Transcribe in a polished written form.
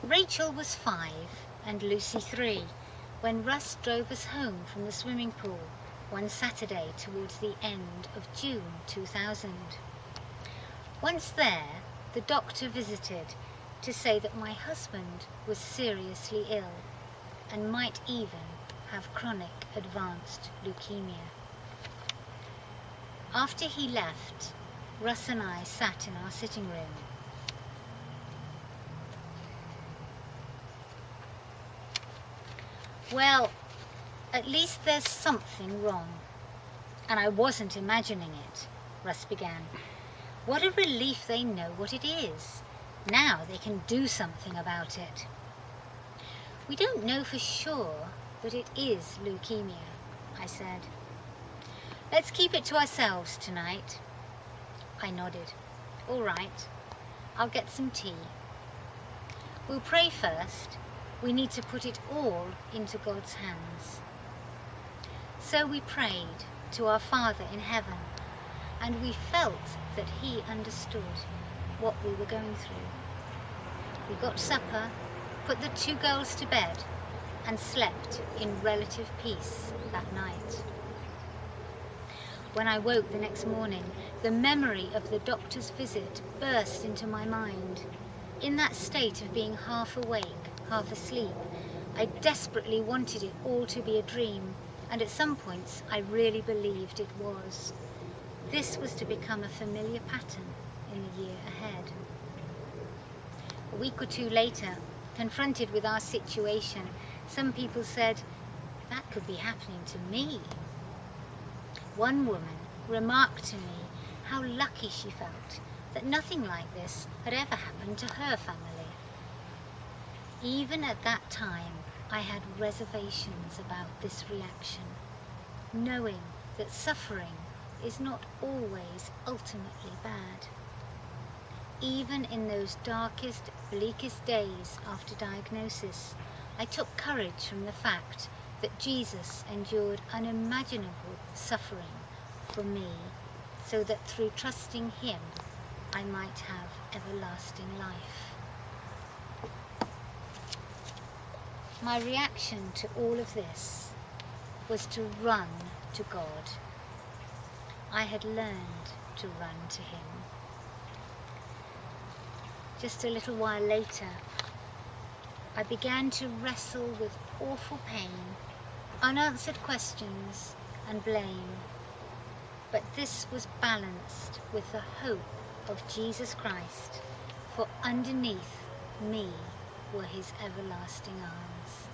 Rachel was 5 and Lucy 3 when Russ drove us home from the swimming pool one Saturday towards the end of June 2000. Once there, the doctor visited to say that my husband was seriously ill and might even have chronic advanced leukemia. After he left, Russ and I sat in our sitting room. Well, at least there's something wrong. And I wasn't imagining it, Russ began. What a relief they know what it is. Now they can do something about it. We don't know for sure, but it is leukemia, I said. Let's keep it to ourselves tonight. I nodded. All right, I'll get some tea. We'll pray first. We need to put it all into God's hands. So we prayed to our Father in heaven, and we felt that he understood what we were going through. We got supper, put the 2 girls to bed, and slept in relative peace that night. When I woke the next morning, the memory of the doctor's visit burst into my mind. In that state of being half awake, half asleep, I desperately wanted it all to be a dream, and at some points I really believed it was. This was to become a familiar pattern in the year ahead. A week or 2 later, confronted with our situation, some people said, that could be happening to me. One woman remarked to me how lucky she felt that nothing like this had ever happened to her family. Even at that time, I had reservations about this reaction, knowing that suffering is not always ultimately bad. Even in those darkest, bleakest days after diagnosis, I took courage from the fact that Jesus endured unimaginable suffering for me, so that through trusting him, I might have everlasting life. My reaction to all of this was to run to God. I had learned to run to him. Just a little while later, I began to wrestle with awful pain, unanswered questions and blame. But this was balanced with the hope of Jesus Christ, for underneath me were his everlasting arms.